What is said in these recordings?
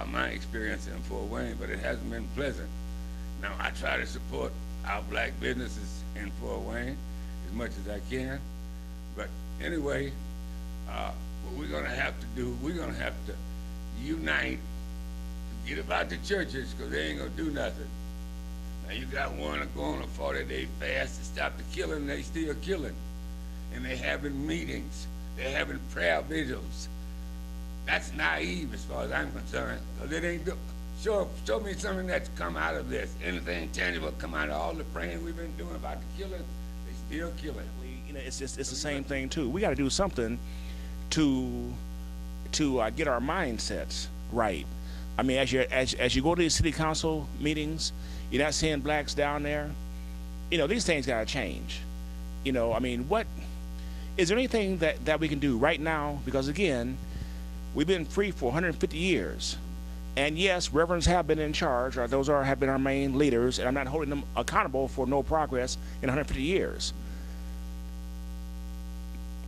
about my experience in Fort Wayne, but it hasn't been pleasant. Now, I try to support our black businesses in Fort Wayne as much as I can. But anyway, what we're going to have to do, we're going to have to unite, forget about the churches, because they ain't going to do nothing. Now, you got one to go on a 40-day fast to stop the killing, they still killing. And they having meetings, they're having prayer vigils. That's naive as far as I'm concerned, because it ain't show me something that's come out of this. Anything tangible come out of all the praying we've been doing about the killing, they still killing. You know, it's the same thing too. We got to do something to get our mindsets right. I mean, as you go to these city council meetings, you're not seeing blacks down there. You know, these things got to change. You know, I mean, what is there anything that we can do right now? Because again, we've been free for 150 years. And yes, reverends have been in charge, or have been our main leaders, and I'm not holding them accountable for no progress in 150 years.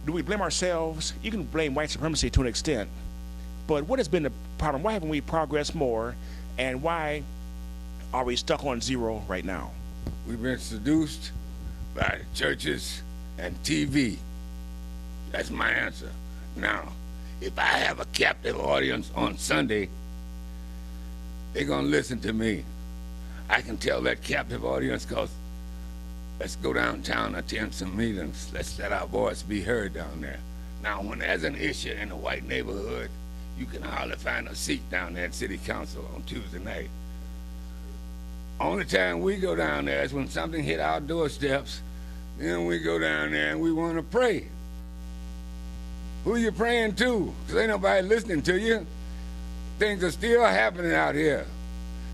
Do we blame ourselves? You can blame white supremacy to an extent, but what has been the problem? Why haven't we progressed more, and why are we stuck on zero right now? We've been seduced by churches and TV. That's my answer. Now, if I have a captive audience on Sunday, they're going to listen to me. I can tell that captive audience, because let's go downtown and attend some meetings. Let's let our voice be heard down there. Now, when there's an issue in a white neighborhood, you can hardly find a seat down there at City Council on Tuesday night. Only time we go down there is when something hit our doorsteps. Then we go down there and we want to pray. Who you praying to? Because ain't nobody listening to you. Things are still happening out here.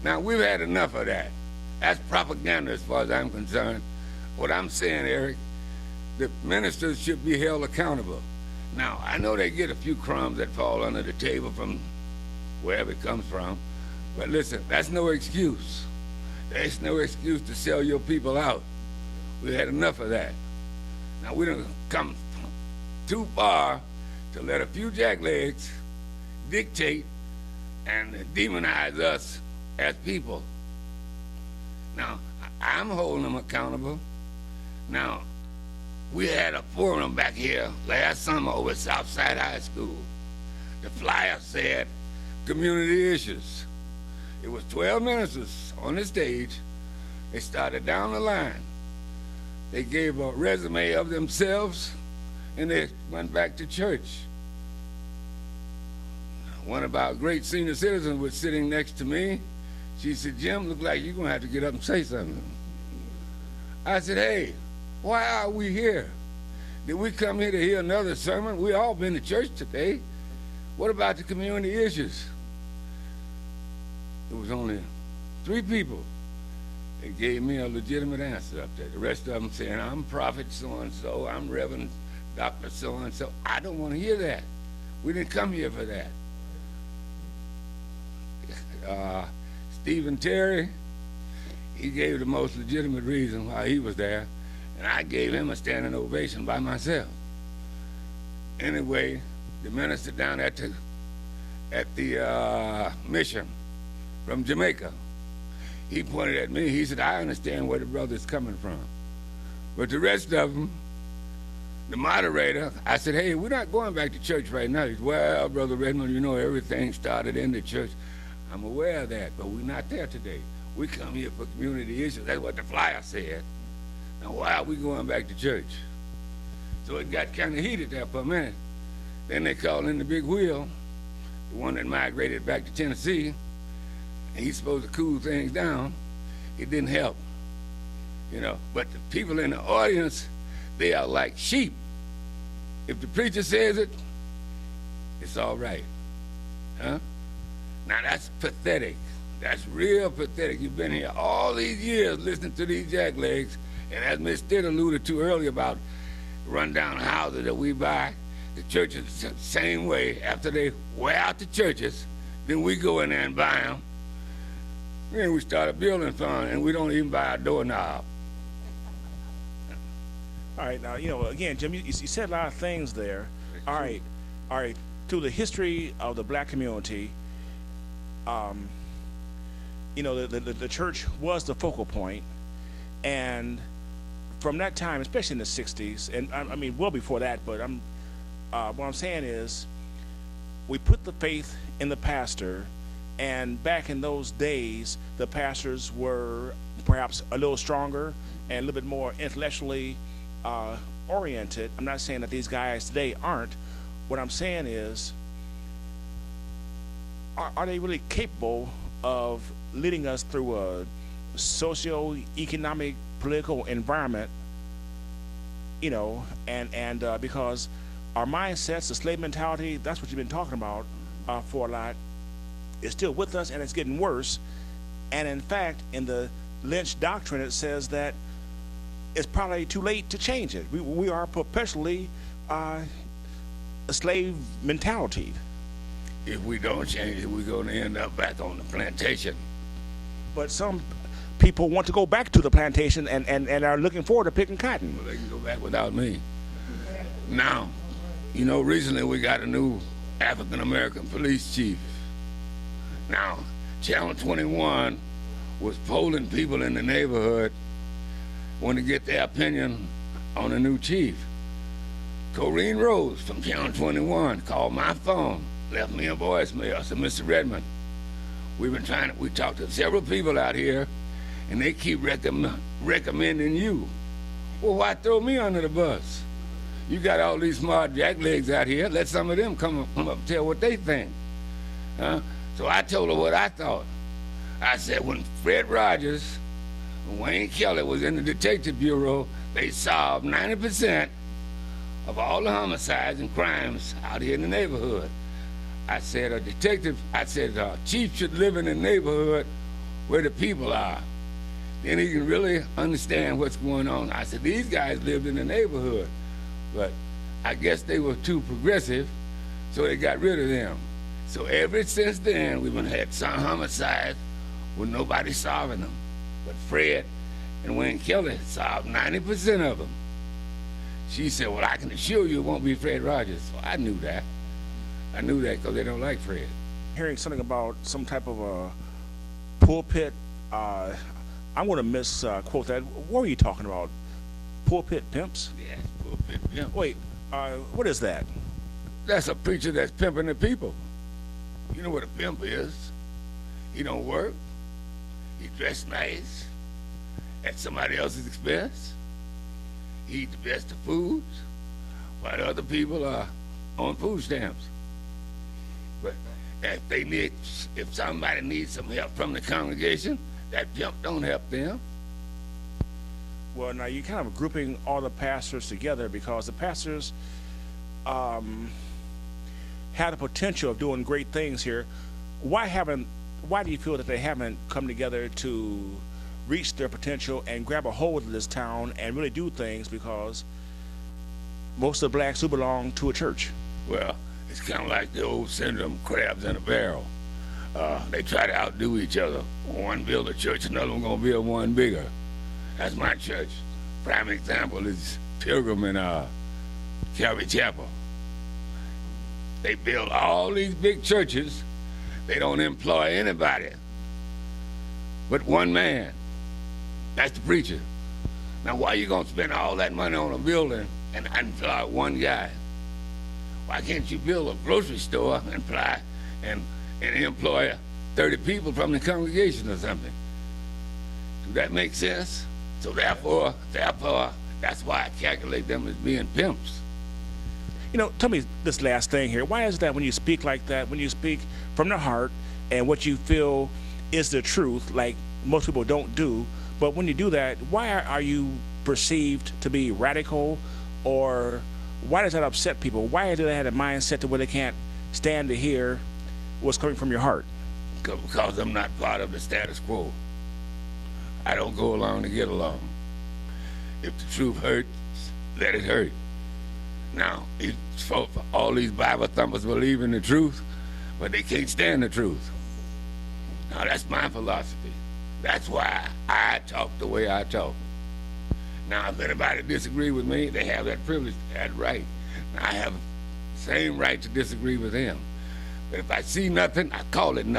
Now, we've had enough of that. That's propaganda as far as I'm concerned. What I'm saying, Eric, the ministers should be held accountable. Now, I know they get a few crumbs that fall under the table from wherever it comes from, but listen, that's no excuse. There's no excuse to sell your people out. We've had enough of that. Now, we don't come too far to let a few jacklegs dictate and demonize us as people. Now, I'm holding them accountable. Now, we had a forum back here last summer over at Southside High School. The flyer said community issues. It was 12 ministers on the stage. They started down the line. They gave a resume of themselves, and they went back to church. One of our great senior citizens was sitting next to me. She said, "Jim, look like you're going to have to get up and say something." I said, "Hey, why are we here? Did we come here to hear another sermon? We all been to church today. What about the community issues?" It was only 3 people that gave me a legitimate answer up there. The rest of them saying, "I'm prophet so-and-so, I'm Reverend Dr. so-and-so." I don't want to hear that. We didn't come here for that. Stephen Terry, he gave the most legitimate reason why he was there, and I gave him a standing ovation by myself. Anyway, the minister down at the mission from Jamaica, he pointed at me. He said, "I understand where the brother's coming from." But the rest of them, the moderator, I said, "Hey, we're not going back to church right now." He said, "Well, Brother Redmond, you know everything started in the church." I'm aware of that, but we're not there today. We come here for community issues. That's what the flyer said. Now, why are we going back to church? So it got kind of heated there for a minute. Then they called in the big wheel, the one that migrated back to Tennessee, and he's supposed to cool things down. It didn't help, you know. But the people in the audience, they are like sheep. If the preacher says it, it's all right, huh? Now, that's pathetic. That's real pathetic. You've been here all these years listening to these jacklegs, and as Ms. Stitt alluded to earlier about rundown houses that we buy, the churches the same way. After they wear out the churches, then we go in there and buy them. Then we start a building fund, and we don't even buy a doorknob. All right, now, you know, again, Jim, you said a lot of things there. All right, through the history of the black community, you know, the church was the focal point, and from that time, especially in the '60s, and I mean well before that, but what I'm saying is, we put the faith in the pastor, and back in those days, the pastors were perhaps a little stronger and a little bit more intellectually oriented. I'm not saying that these guys today aren't. What I'm saying is, are they really capable of leading us through a socio-economic, political environment, you know, and because our mindsets, the slave mentality, that's what you've been talking about for a lot, is still with us, and it's getting worse. And in fact, in the Lynch doctrine, it says that it's probably too late to change it. We are perpetually a slave mentality. If we don't change it, we're going to end up back on the plantation. But some people want to go back to the plantation and are looking forward to picking cotton. Well, they can go back without me. Now, you know, recently we got a new African-American police chief. Now, Channel 21 was polling people in the neighborhood want to get their opinion on a new chief. Corrine Rose from Channel 21 called my phone, left me a voicemail. I said, Mr. Redmond, we talked to several people out here, and they keep recommending you. Well, why throw me under the bus? You got all these smart jacklegs out here. Let some of them come up and tell what they think. So I told her what I thought. I said, when Fred Rogers and Wayne Kelly was in the Detective Bureau, they solved 90% of all the homicides and crimes out here in the neighborhood. I said, a chief should live in the neighborhood where the people are. Then he can really understand what's going on. I said, these guys lived in the neighborhood, but I guess they were too progressive, so they got rid of them. So ever since then, we've had some homicides with nobody solving them. But Fred and Wayne Kelly solved 90% of them. She said, well, I can assure you it won't be Fred Rogers. So I knew that. I knew that because they don't like Fred. Hearing something about some type of a pulpit, I'm going to misquote that. What were you talking about? Pulpit pimps? Yeah, pulpit pimp. Wait, what is that? That's a preacher that's pimping the people. You know what a pimp is? He don't work. He dress nice at somebody else's expense. He eat the best of foods while other people are on food stamps. But if somebody needs some help from the congregation, that pimp don't help them. Well, now you're kind of grouping all the pastors together because the pastors had the potential of doing great things here. Why do you feel that they haven't come together to reach their potential and grab a hold of this town and really do things? Because most of the blacks do belong to a church. Well, it's kind of like the old syndrome, crabs in a barrel. They try to outdo each other. One build a church, another one gonna build one bigger. That's my church. Prime example is Pilgrim and Calvary Chapel. They build all these big churches. They don't employ anybody but one man. That's the preacher. Now, why you gonna spend all that money on a building and employ one guy? Why can't you build a grocery store and employ 30 people from the congregation or something? Does that make sense? So therefore, that's why I calculate them as being pimps. You know, tell me this last thing here. Why is it that when you speak like that, when you speak from the heart and what you feel is the truth, like most people don't do, but when you do that, why are you perceived to be radical, or why does that upset people? Why do they have a mindset to where they can't stand to hear what's coming from your heart? Because I'm not part of the status quo. I don't go along to get along. If the truth hurts, let it hurt. Now, all these Bible thumpers believe in the truth, but they can't stand the truth. Now, that's my philosophy. That's why I talk the way I talk. Now, if anybody disagree with me, they have that privilege, that right. Now, I have the same right to disagree with them. But if I see nothing, I call it nothing.